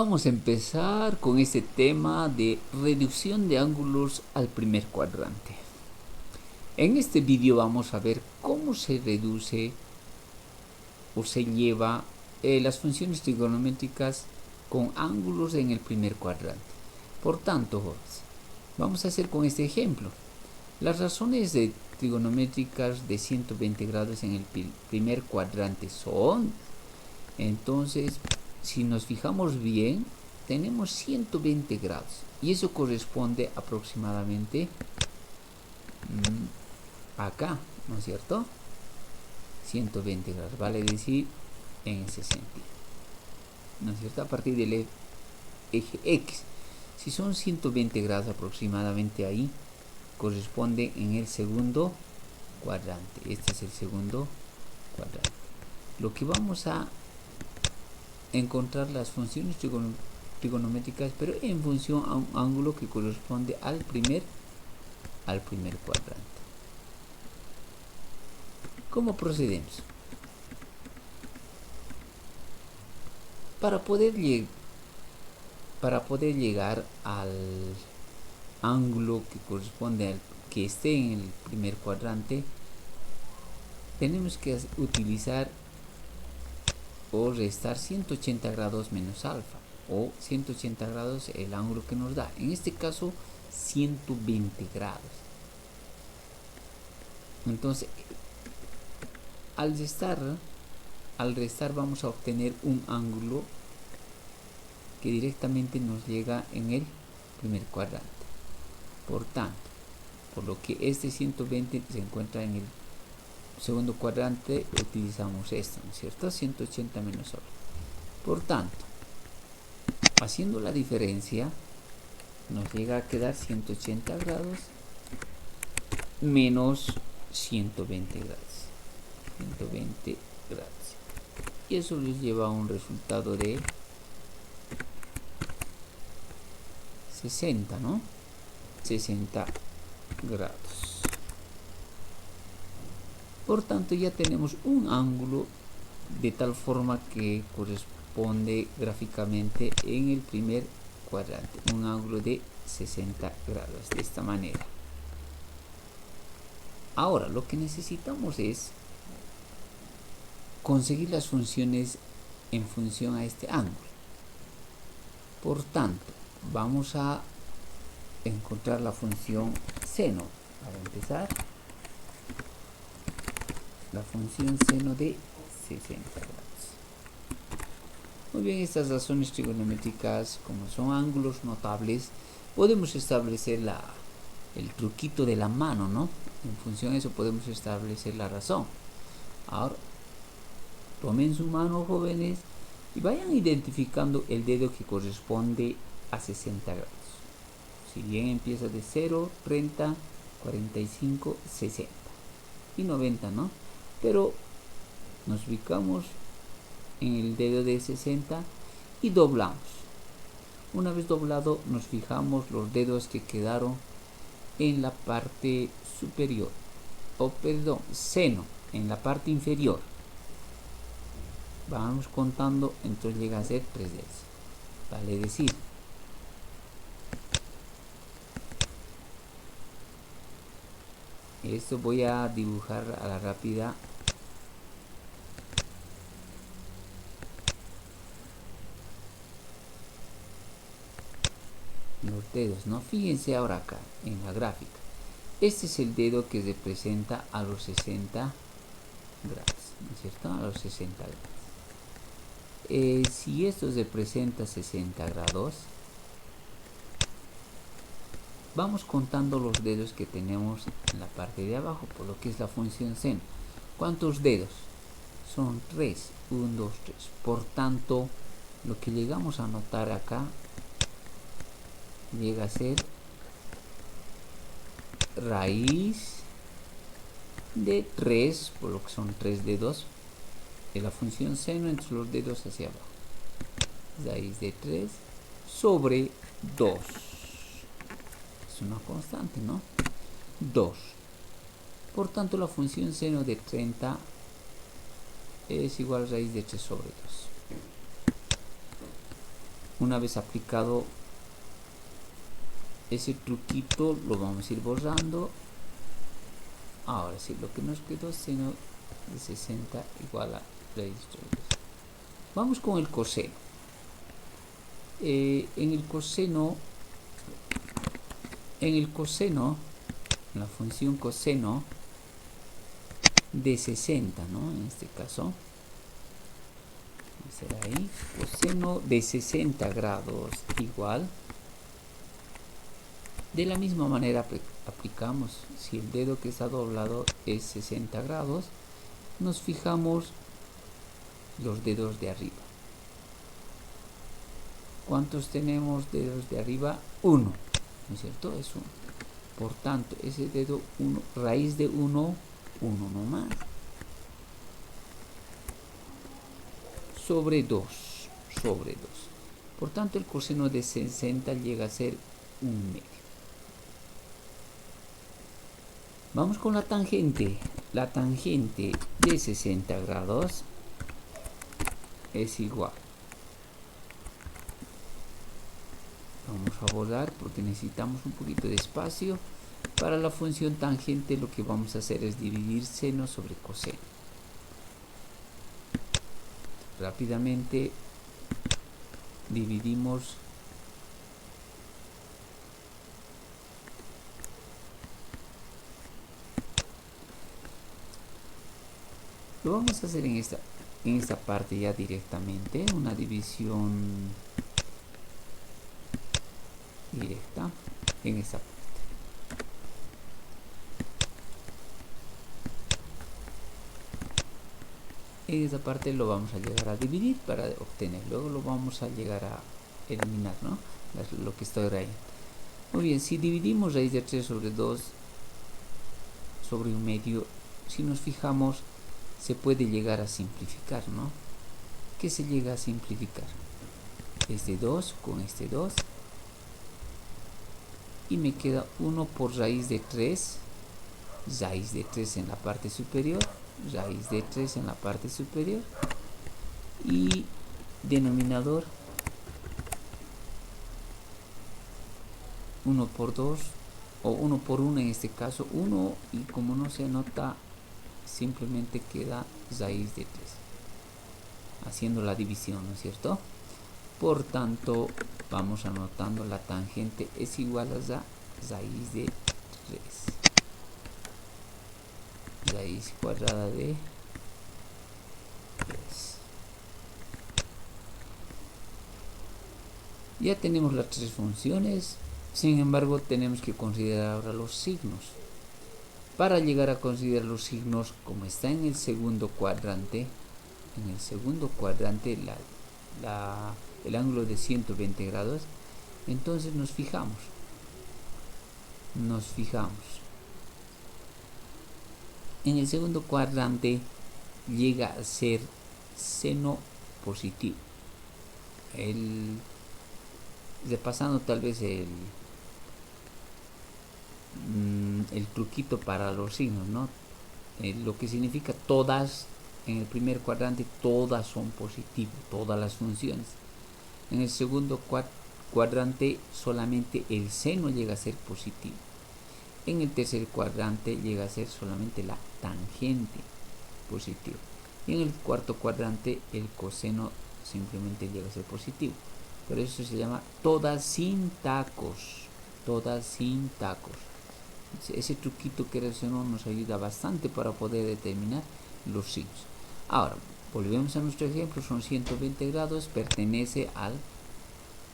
Vamos a empezar con este tema de reducción de ángulos al primer cuadrante. En este vídeo vamos a ver cómo se reduce o se lleva las funciones trigonométricas con ángulos en el primer cuadrante. Por tanto, vamos a hacer con este ejemplo. Las razones de trigonométricas de 120 grados en el primer cuadrante son, entonces, si nos fijamos bien, tenemos 120 grados y eso corresponde aproximadamente acá, ¿no es cierto? 120 grados, vale decir en ese sentido, ¿no es cierto? A partir del eje X, si son 120 grados aproximadamente ahí, corresponde en el segundo cuadrante. Este es el segundo cuadrante. Lo que vamos a encontrar las funciones trigonométricas, pero en función a un ángulo que corresponde al primer cuadrante. ¿Cómo procedemos? Para poder llegar al ángulo que corresponde al que esté en el primer cuadrante, tenemos que utilizar o restar 180 grados menos alfa, o 180 grados el ángulo que nos da, en este caso 120 grados. Entonces al restar vamos a obtener un ángulo que directamente nos llega en el primer cuadrante. Por tanto, por lo que este 120 se encuentra en el segundo cuadrante, utilizamos esto, ¿no es cierto? 180 menos alfa. Por tanto, haciendo la diferencia, nos llega a quedar 180 grados menos 120 grados. 120 grados. Y eso nos lleva a un resultado de 60, ¿no? 60 grados. Por tanto, ya tenemos un ángulo de tal forma que corresponde gráficamente en el primer cuadrante. Un ángulo de 60 grados, de esta manera. Ahora, lo que necesitamos es conseguir las funciones en función a este ángulo. Por tanto, vamos a encontrar la función seno. Para empezar, la función seno de 60 grados. Muy bien, estas razones trigonométricas, como son ángulos notables, podemos establecer el truquito de la mano, ¿no? En función de eso podemos establecer la razón. Ahora, tomen su mano, jóvenes, y vayan identificando el dedo que corresponde a 60 grados. Si bien empieza de 0, 30, 45, 60 y 90, ¿no? Pero nos ubicamos en el dedo de 60 y doblamos. Una vez doblado, nos fijamos los dedos que quedaron en la parte superior, seno, en la parte inferior. Vamos contando, entonces llega a ser 3 dedos. Vale decir, esto voy a dibujar a la rápida. Los dedos, ¿no? Fíjense ahora acá en la gráfica. Este es el dedo que representa a los 60 grados, ¿no es cierto? A los 60 grados. Si esto representa 60 grados, vamos contando los dedos que tenemos en la parte de abajo, por lo que es la función seno. ¿Cuántos dedos? Son 3. 1, 2, 3. Por tanto, lo que llegamos a anotar acá llega a ser raíz de 3, por lo que son 3 dedos, de la función seno entre los dedos hacia abajo. Raíz de 3 sobre 2. Es una constante, ¿no? 2. Por tanto, la función seno de 30 es igual a raíz de 3 sobre 2. Una vez aplicado ese truquito, lo vamos a ir borrando. Ahora sí, lo que nos quedó seno de 60 igual a raíz de 2. Vamos con el coseno. En el coseno, la función coseno de 60, ¿no? En este caso, será ahí, coseno de 60 grados igual. De la misma manera aplicamos, si el dedo que está doblado es 60 grados, nos fijamos los dedos de arriba. ¿Cuántos tenemos dedos de arriba? 1, ¿no es cierto? Es 1. Por tanto, ese dedo 1, raíz de 1, 1 nomás. Sobre 2. Por tanto, el coseno de 60 llega a ser 1/2. Vamos con la tangente. La tangente de 60 grados es igual. Vamos a borrar porque necesitamos un poquito de espacio. Para la función tangente lo que vamos a hacer es dividir seno sobre coseno. Rápidamente dividimos lo vamos a hacer en esta parte ya directamente, una división directa en esta parte. En esta parte lo vamos a llegar a dividir para obtener, luego lo vamos a llegar a eliminar, ¿no? Lo que estoy ahí. Muy bien, si dividimos raíz de 3 sobre 2 sobre 1/2, si nos fijamos, se puede llegar a simplificar, ¿no? ¿Qué se llega a simplificar? Este 2 con este 2. Y me queda 1 por raíz de 3. Raíz de 3 en la parte superior. Raíz de 3 en la parte superior. Y denominador 1 por 2. O 1 por 1 en este caso. 1, y como no se anota, simplemente queda raíz de 3, haciendo la división, ¿no es cierto? Por tanto, vamos anotando la tangente es igual a raíz de 3, raíz cuadrada de 3. Ya tenemos las tres funciones, sin embargo tenemos que considerar ahora los signos. Para llegar a considerar los signos, como está en el segundo cuadrante, el ángulo de 120 grados, entonces nos fijamos. En el segundo cuadrante llega a ser seno positivo. Repasando tal vez el truquito para los signos, ¿no? Lo que significa todas, en el primer cuadrante todas son positivas, todas las funciones. En el segundo cuadrante solamente el seno llega a ser positivo. En el tercer cuadrante llega a ser solamente la tangente positiva. Y en el cuarto cuadrante el coseno simplemente llega a ser positivo. Por eso se llama todas sin tacos. Ese truquito que nos ayuda bastante para poder determinar los signos. Ahora, volvemos a nuestro ejemplo, son 120 grados, pertenece al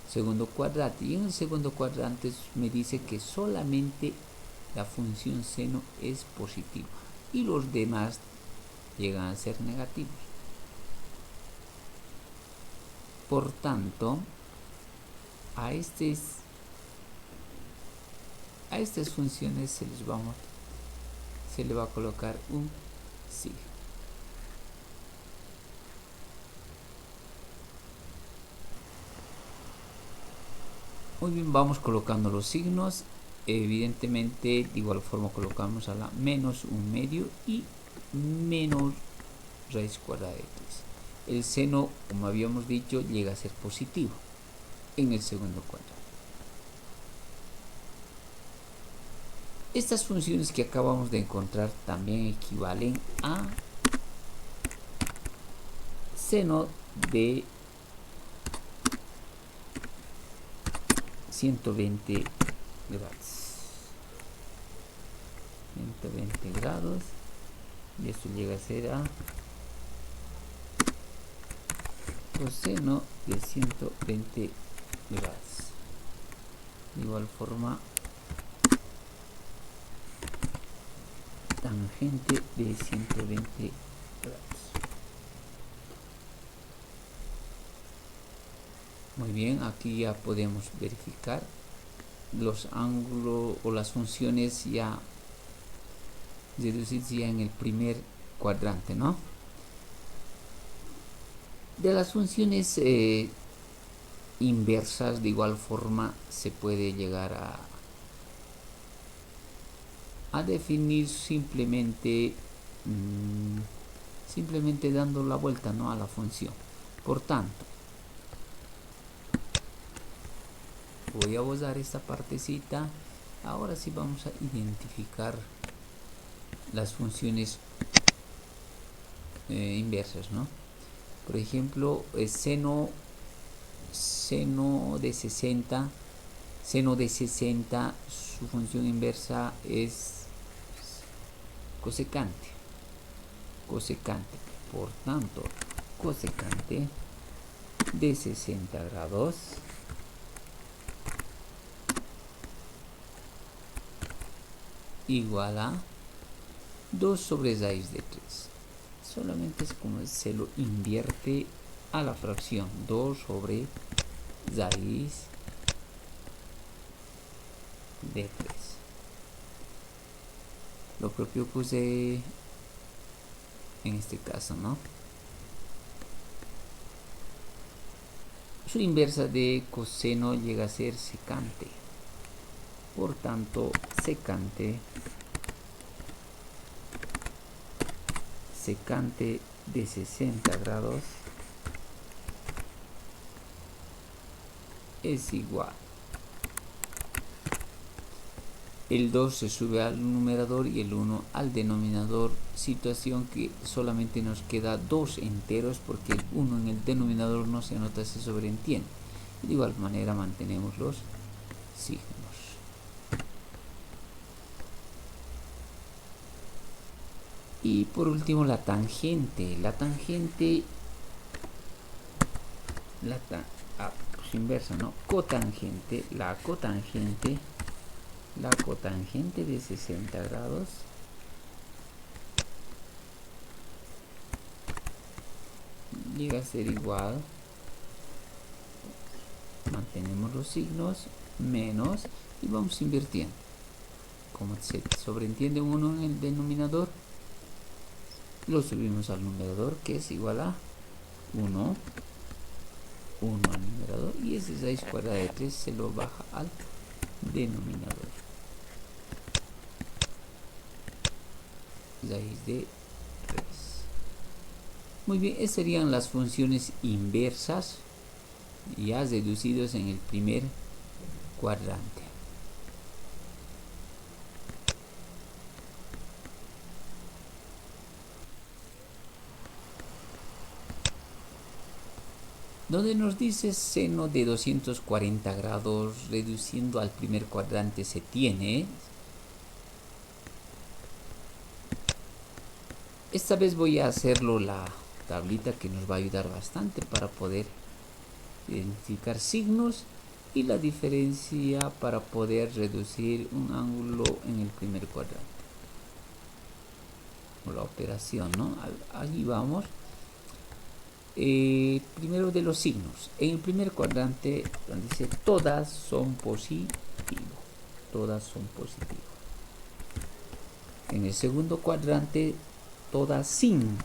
segundo cuadrante. Y en el segundo cuadrante me dice que solamente la función seno es positiva y los demás llegan a ser negativos. Por tanto, a estas funciones se le va a colocar un signo. Muy bien, vamos colocando los signos. Evidentemente, de igual forma colocamos a la menos 1/2 y menos raíz cuadrada de 3. El seno, como habíamos dicho, llega a ser positivo. en el segundo cuadrante. Estas funciones que acabamos de encontrar también equivalen a seno de 120 grados. 120 grados. Y esto llega a ser a coseno de 120 grados. De igual forma, tangente de 120 grados. Muy bien, aquí ya podemos verificar los ángulos o las funciones ya deducidas ya en el primer cuadrante, ¿no? De las funciones inversas, de igual forma, se puede llegar a definir simplemente dando la vuelta, ¿no?, a la función. Por tanto, voy a borrar esta partecita. Ahora sí vamos a identificar las funciones inversas, ¿no? Por ejemplo, seno de 60, su función inversa es cosecante. Por tanto, cosecante de 60 grados igual a 2 sobre raíz de 3. Solamente es como se lo invierte a la fracción, 2 sobre raíz de 3. Lo propio puse en este caso, ¿no? Su inversa de coseno llega a ser secante. Por tanto, secante de 60 grados es igual. El 2 se sube al numerador y el 1 al denominador, situación que solamente nos queda 2 enteros porque el 1 en el denominador no se anota, se sobreentiende. De igual manera mantenemos los signos. Y por último la tangente. Pues inversa, ¿no? Cotangente. La cotangente de 60 grados llega a ser igual, mantenemos los signos, menos, y vamos invirtiendo. Como se sobreentiende 1 en el denominador, lo subimos al numerador, que es igual a 1 al numerador, y ese raíz cuadrada de 3 se lo baja al denominador. Raíz de 3. Muy bien, esas serían las funciones inversas ya deducidas en el primer cuadrante. Donde nos dice seno de 240 grados reduciendo al primer cuadrante se tiene. Esta vez voy a hacerlo la tablita que nos va a ayudar bastante para poder identificar signos y la diferencia para poder reducir un ángulo en el primer cuadrante. O la operación, ¿no? Allí vamos. Primero de los signos. En el primer cuadrante donde dice todas son positivos. En el segundo cuadrante todas sin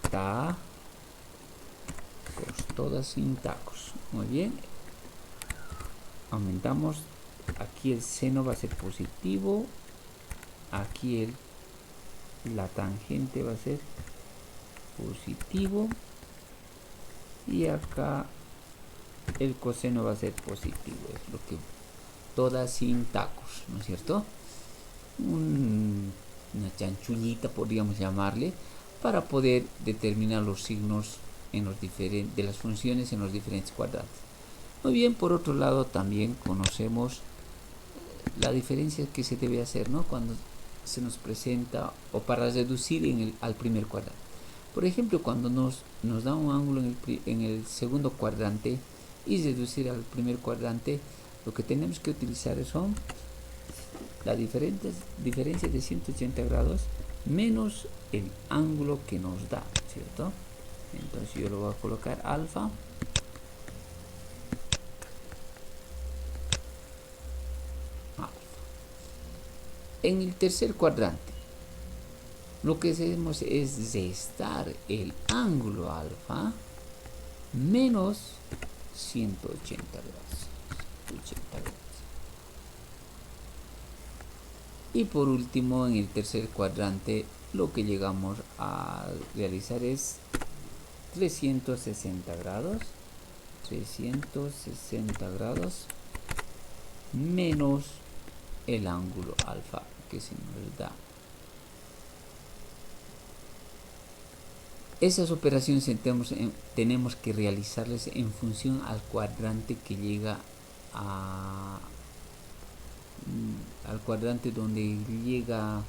tacos. Todas sin tacos. Muy bien. Aumentamos. Aquí el seno va a ser positivo. Aquí la tangente va a ser positivo y acá el coseno va a ser positivo, es lo que todas sin tacos, ¿no es cierto? Una chanchullita podríamos llamarle, para poder determinar los signos de las funciones en los diferentes cuadrantes. Muy bien, por otro lado también conocemos la diferencia que se debe hacer, ¿no?, cuando se nos presenta o para reducir al primer cuadrante. Por ejemplo, cuando nos da un ángulo en el segundo cuadrante y reducir al primer cuadrante, lo que tenemos que utilizar son la diferencia de 180 grados menos el ángulo que nos da, ¿cierto? Entonces yo lo voy a colocar alfa. En el tercer cuadrante, lo que hacemos es restar el ángulo alfa menos 180 grados. 80 grados. Y por último, en el tercer cuadrante, lo que llegamos a realizar es 360 grados. 360 grados menos el ángulo alfa que se nos da. Esas operaciones tenemos que realizarlas en función al cuadrante que llega al cuadrante donde llega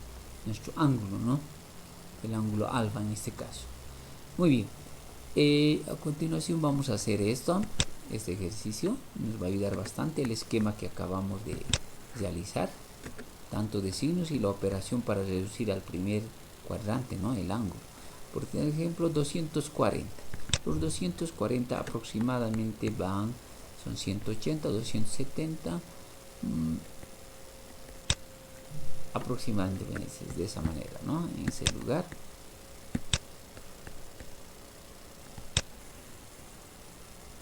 nuestro ángulo, ¿no? El ángulo alfa en este caso. Muy bien. A continuación vamos a hacer este ejercicio. Nos va a ayudar bastante el esquema que acabamos de realizar, tanto de signos y la operación para reducir al primer cuadrante, ¿no?, el ángulo. Por ejemplo, 240. Los 240 aproximadamente son 180, 270, aproximadamente de esa manera, ¿no?, en ese lugar.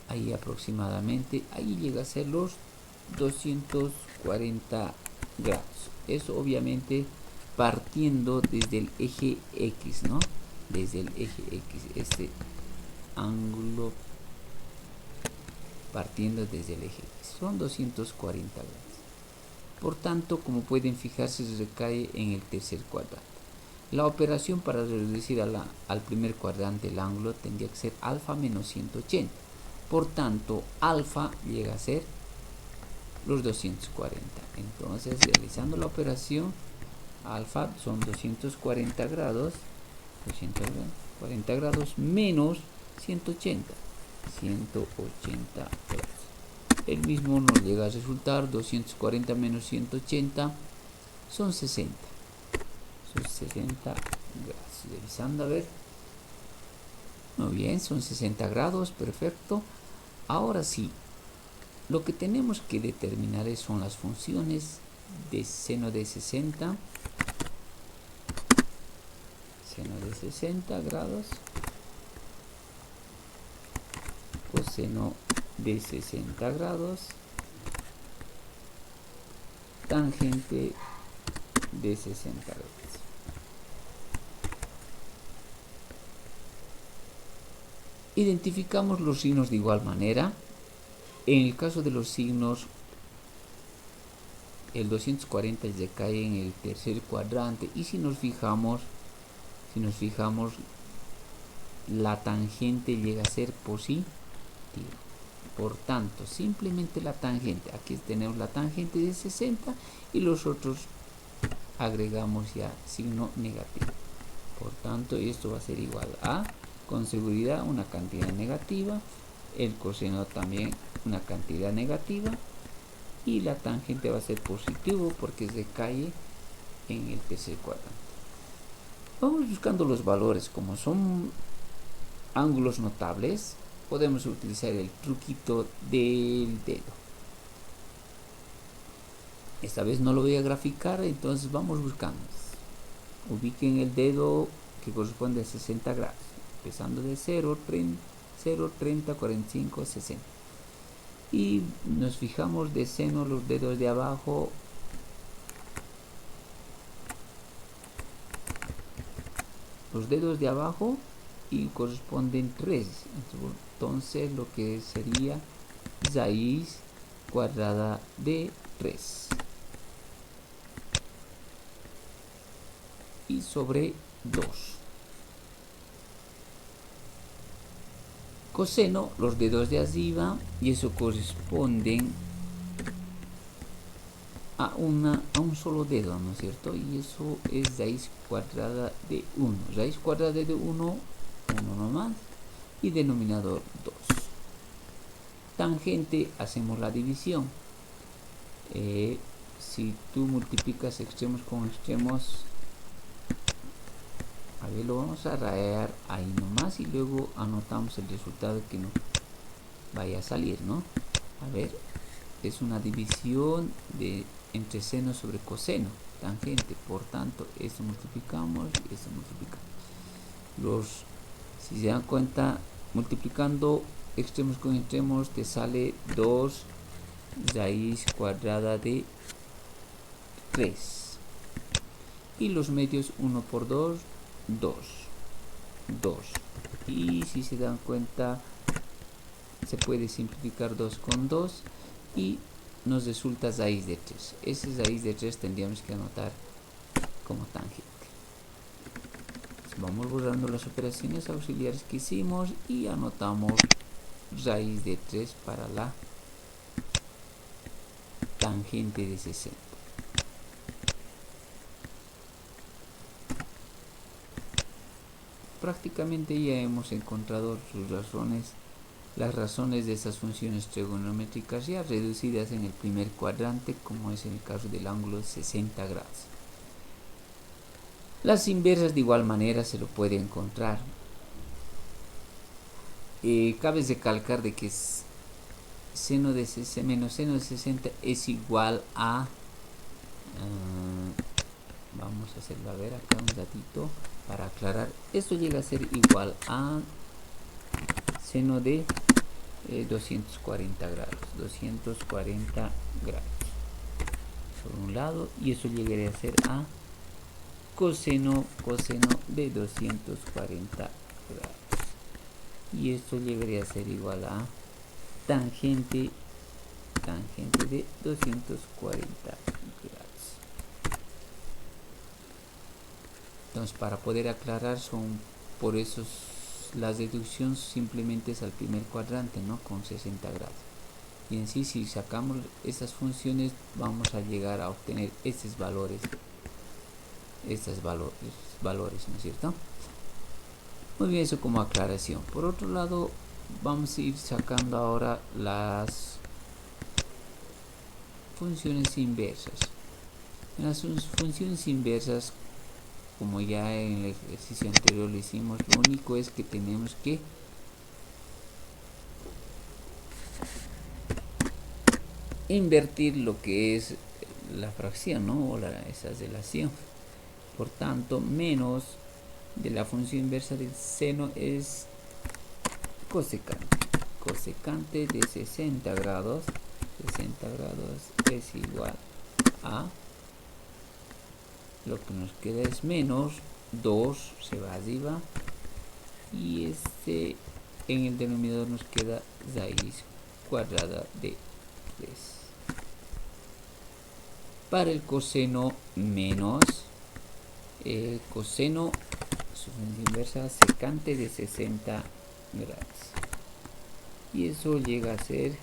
Ahí aproximadamente, ahí llega a ser los 240 grados. Eso obviamente partiendo desde el eje X, ¿no? Desde el eje X, este ángulo partiendo desde el eje X. Son 240 grados. Por tanto, como pueden fijarse, se recae en el tercer cuadrante. La operación para reducir al primer cuadrante el ángulo tendría que ser alfa menos 180. Por tanto, alfa llega a ser los 240. Entonces, realizando la operación, alfa son 240 grados, 240 grados menos 180 grados. El mismo nos llega a resultar 240 menos 180 son 60. Son 60 grados. Revisando a ver. Muy bien, son 60 grados, perfecto. Ahora sí, lo que tenemos que determinar son las funciones de seno de 60, seno de 60 grados, coseno de 60 grados, tangente de 60 grados. Identificamos los signos de igual manera. En el caso de los signos, el 240 recae en el tercer cuadrante, y si nos fijamos, la tangente llega a ser positiva. Por tanto, simplemente la tangente, aquí tenemos la tangente de 60 y los otros agregamos ya signo negativo. Por tanto, esto va a ser igual a, con seguridad, una cantidad negativa, el coseno también una cantidad negativa, y la tangente va a ser positivo porque recae en el tercer cuadrante. Vamos buscando los valores. Como son ángulos notables, podemos utilizar el truquito del dedo. Esta vez no lo voy a graficar, entonces vamos buscando. Ubiquen el dedo que corresponde a 60 grados, empezando de 0, 30, 45, 60. Y nos fijamos de seno los dedos de abajo. Los dedos de abajo y corresponden 3. entonces lo que sería raíz cuadrada de 3 y sobre 2. Coseno, los dedos de arriba, y eso corresponden a un solo dedo, ¿no es cierto? Y eso es raíz cuadrada de 1. Raíz cuadrada de 1 nomás, y denominador 2. Tangente, hacemos la división. Si tú multiplicas extremos con extremos, a ver, lo vamos a rayar ahí nomás y luego anotamos el resultado que nos vaya a salir, ¿no? A ver, es una división entre seno sobre coseno, tangente, por tanto, esto multiplicamos y esto multiplicamos. Si se dan cuenta, multiplicando extremos con extremos te sale 2 raíz cuadrada de 3. Y los medios 1 por 2, 2. Y si se dan cuenta, se puede simplificar 2 con 2 y nos resulta raíz de 3. Ese raíz de 3 tendríamos que anotar como tangente. Vamos borrando las operaciones auxiliares que hicimos y anotamos raíz de 3 para la tangente de 60. Prácticamente ya hemos encontrado sus razones, las razones de esas funciones trigonométricas ya reducidas en el primer cuadrante, como es en el caso del ángulo de 60 grados. Las inversas de igual manera se lo puede encontrar. Cabe recalcar de que seno de menos seno de 60 es igual a vamos a hacerlo a ver acá un ratito para aclarar. Esto llega a ser igual a seno de 240 grados por un lado, y eso llegaría a ser a coseno de 240 grados, y esto llegaría a ser igual a tangente de 240 grados. Entonces, para poder aclarar, por eso la deducción simplemente es al primer cuadrante, ¿no? Con 60 grados. Y en sí, si sacamos estas funciones, vamos a llegar a obtener estos valores, ¿no es cierto? Muy bien, eso como aclaración. Por otro lado, vamos a ir sacando ahora las funciones inversas. En las funciones inversas, como ya en el ejercicio anterior lo hicimos, lo único es que tenemos que invertir lo que es la fracción, ¿no? O esa relación. Por tanto, menos de la función inversa del seno es cosecante de 60 grados es igual a, lo que nos queda es menos 2, se va arriba, y en el denominador nos queda raíz cuadrada de 3. Para el coseno menos, coseno, su función inversa secante de 60 grados, y eso llega a ser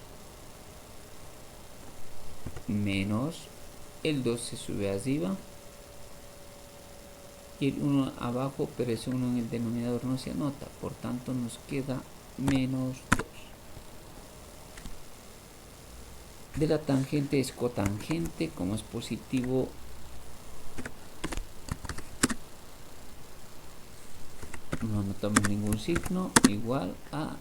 menos, el 2 se sube arriba y el 1 abajo, pero ese 1 en el denominador no se anota, por tanto nos queda menos 2. De la tangente es cotangente, como es positivo, no anotamos ningún signo, igual a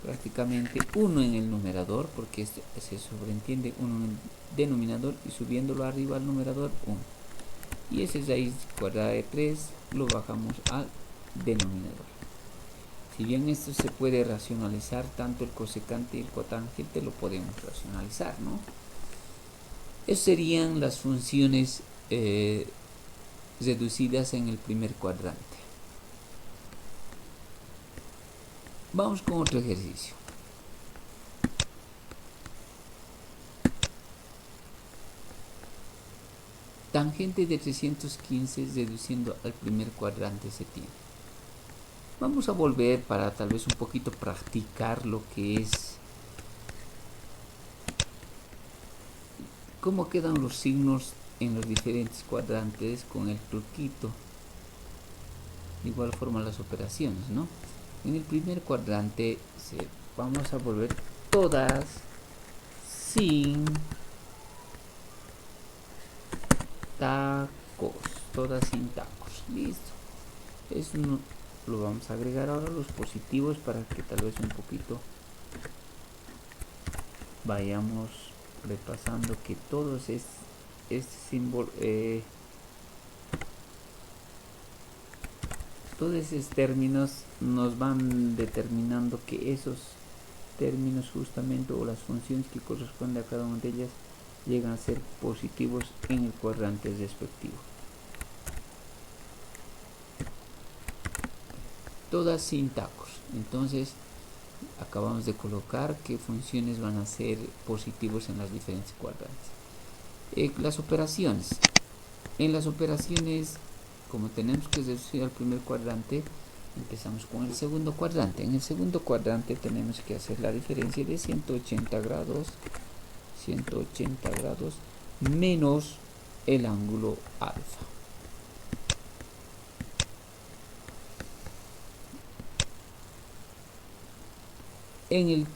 prácticamente 1 en el numerador, porque esto se sobreentiende 1 en el denominador, y subiéndolo arriba al numerador 1. Y ese raíz cuadrada de 3 lo bajamos al denominador. Si bien esto se puede racionalizar, tanto el cosecante y el cotangente lo podemos racionalizar, ¿no? Esas serían las funciones reducidas en el primer cuadrante. Vamos con otro ejercicio. Tangente de 315 reduciendo al primer cuadrante se tiene. Vamos a volver para tal vez un poquito practicar lo que es cómo quedan los signos en los diferentes cuadrantes con el truquito. De igual forma las operaciones, ¿no? En el primer cuadrante vamos a volver todas sin tacos, listo. Eso no, lo vamos a agregar ahora los positivos para que tal vez un poquito vayamos repasando que todos este símbolo todos esos términos nos van determinando que esos términos justamente o las funciones que corresponden a cada una de ellas llegan a ser positivos en el cuadrante respectivo. Todas sin tacos. Entonces acabamos de colocar qué funciones van a ser positivos en las diferentes cuadrantes. Las operaciones. En las operaciones, como tenemos que reducir al primer cuadrante, empezamos con el segundo cuadrante. En el segundo cuadrante tenemos que hacer la diferencia de 180 grados menos el ángulo alfa. En el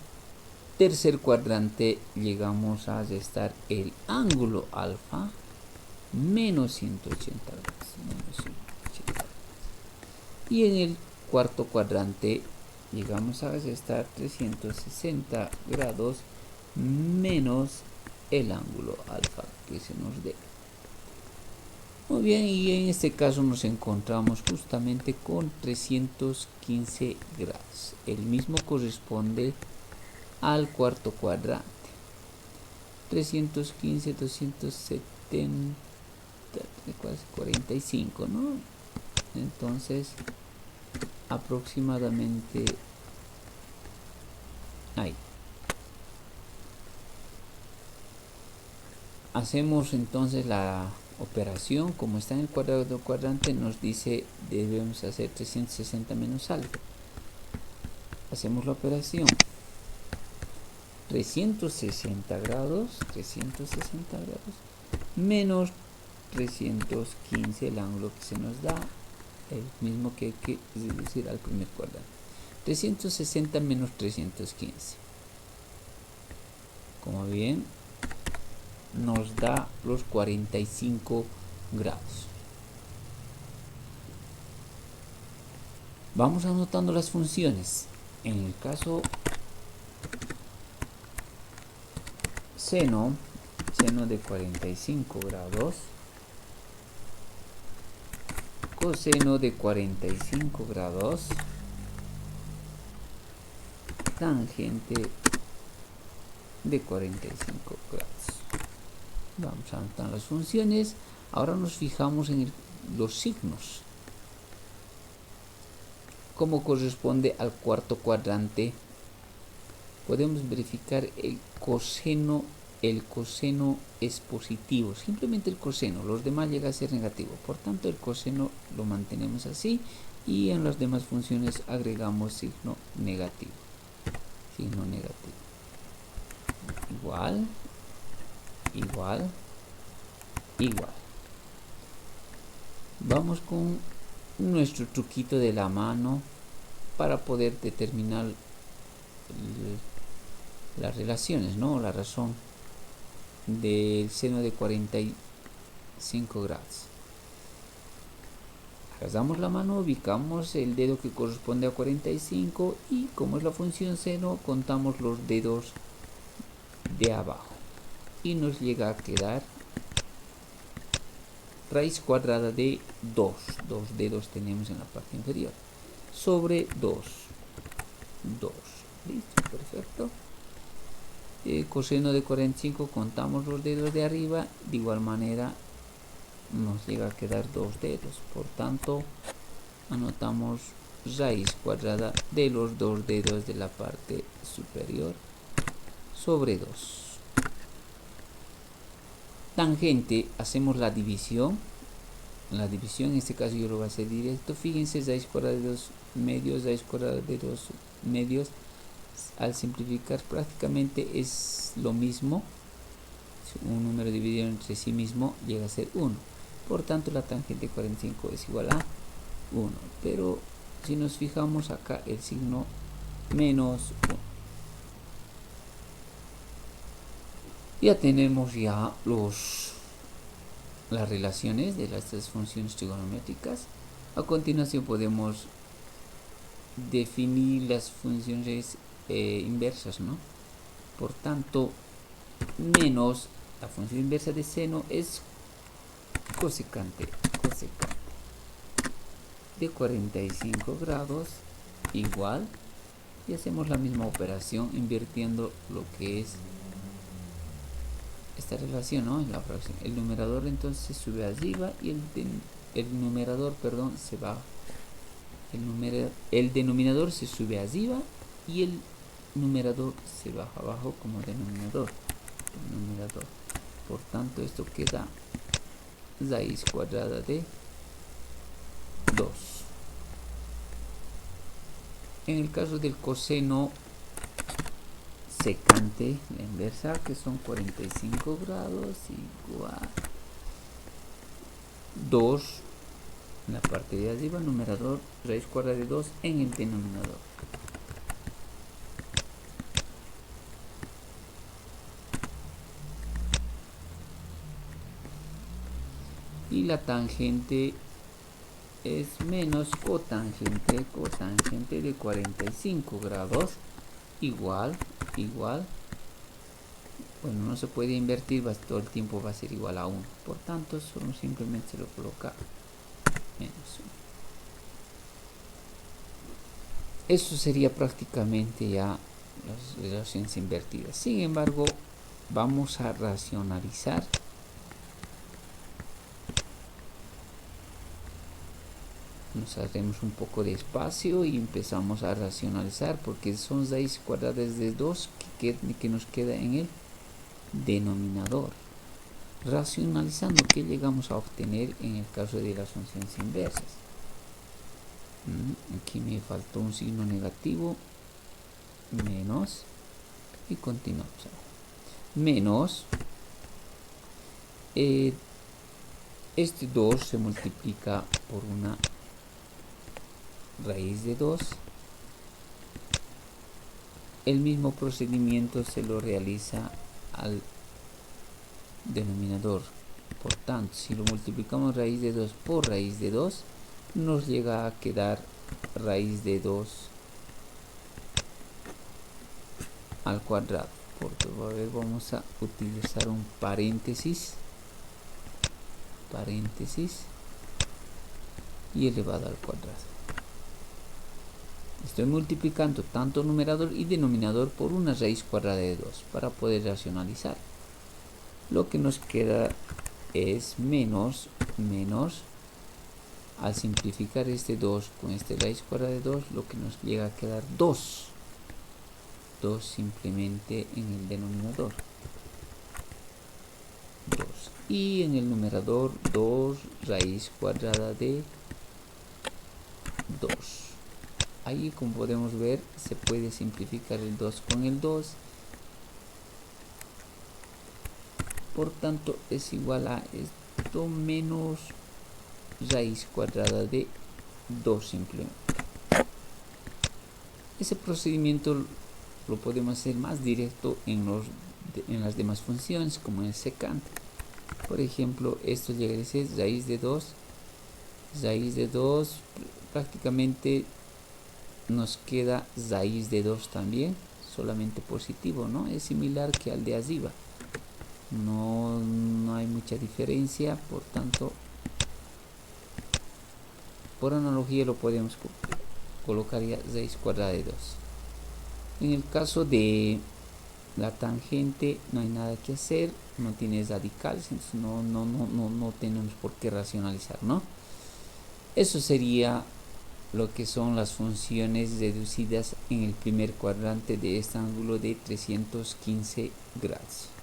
tercer cuadrante llegamos a restar el ángulo alfa menos 180 grados. Y en el cuarto cuadrante llegamos a restar 360 grados menos el ángulo alfa que se nos dé. Muy bien, y en este caso nos encontramos justamente con 315 grados. El mismo corresponde al cuarto cuadrante. 315, 270, 45, ¿no? Entonces, aproximadamente ahí. Hacemos entonces la operación. Como está en el cuadrante, nos dice debemos hacer 360 menos alfa. Hacemos la operación. 360 grados menos 315, el ángulo que se nos da, el mismo que hay que reducir al primer cuadrante. 360 menos 315. Como bien, nos da los 45 grados. Vamos anotando las funciones. En el caso seno de 45 grados, coseno de 45 grados, tangente de 45 grados. Vamos a anotar las funciones. Ahora nos fijamos en los signos. Como corresponde al cuarto cuadrante, podemos verificar el coseno. El coseno es positivo, simplemente el coseno, los demás llega a ser negativo, por tanto el coseno lo mantenemos así y en las demás funciones agregamos signo negativo. Igual. Vamos con nuestro truquito de la mano para poder determinar las relaciones, ¿no? La razón del seno de 45 grados. Agarramos la mano, ubicamos el dedo que corresponde a 45 y como es la función seno, contamos los dedos de abajo y nos llega a quedar raíz cuadrada de 2. Dos dedos tenemos en la parte inferior sobre 2. Listo, perfecto. Coseno de 45, contamos los dedos de arriba, de igual manera nos llega a quedar 2 dedos, por tanto anotamos raíz cuadrada de los dos dedos de la parte superior sobre 2. Tangente, hacemos la división. La división en este caso yo lo voy a hacer directo. Fíjense, raíz cuadrada de 2 medios, raíz cuadrada de 2 medios. Al simplificar prácticamente es lo mismo. Un número dividido entre sí mismo llega a ser 1. Por tanto, la tangente de 45 es igual a 1. Pero si nos fijamos acá, el signo menos 1. Ya tenemos ya las relaciones de las tres funciones trigonométricas. A continuación podemos definir las funciones inversas, ¿no? Por tanto, menos la función inversa de seno es cosecante de 45 grados igual, y hacemos la misma operación invirtiendo lo que es esta relación, ¿no? En la fracción, el numerador entonces sube arriba y el numerador, perdón, se baja. El denominador se sube arriba y el numerador se baja abajo como denominador. Por tanto, esto queda raíz cuadrada de 2. En el caso del coseno secante, la inversa, que son 45 grados igual 2 en la parte de arriba, numerador, raíz cuadrada de 2 en el denominador. Y la tangente es menos cotangente de 45 grados igual, bueno, no se puede invertir, todo el tiempo va a ser igual a 1. Por tanto, solo simplemente se lo coloca menos 1. Eso sería prácticamente ya las relaciones invertidas. Sin embargo, vamos a racionalizar. Nos haremos un poco de espacio y empezamos a racionalizar, porque son raíz cuadradas de 2 que nos queda en el denominador. Racionalizando, ¿qué llegamos a obtener en el caso de las funciones inversas? Aquí me faltó un signo negativo, menos, y continuamos. Menos, este 2 se multiplica por una raíz de 2. El mismo procedimiento se lo realiza al denominador. Por tanto, si lo multiplicamos raíz de 2 por raíz de 2, nos llega a quedar raíz de 2 al cuadrado. Por favor, vamos a utilizar un paréntesis y elevado al cuadrado. Estoy multiplicando tanto numerador y denominador por una raíz cuadrada de 2 para poder racionalizar. Lo que nos queda es menos, al simplificar este 2 con este raíz cuadrada de 2, lo que nos llega a quedar 2 simplemente en el denominador, 2, y en el numerador 2 raíz cuadrada de 2. Ahí, como podemos ver, se puede simplificar el 2 con el 2. Por tanto, es igual a esto menos raíz cuadrada de 2 simplemente. Ese procedimiento lo podemos hacer más directo en las demás funciones, como en el secante. Por ejemplo, esto llega a ser raíz de 2, prácticamente nos queda raíz de 2 también, solamente positivo, ¿no? Es similar que al de arriba, no hay mucha diferencia. Por tanto, por analogía lo podemos colocar ya raíz cuadrada de 2. En el caso de la tangente no hay nada que hacer, no tiene radicales, entonces no tenemos por qué racionalizar, ¿no? Eso sería lo que son las funciones deducidas en el primer cuadrante de este ángulo de 315 grados.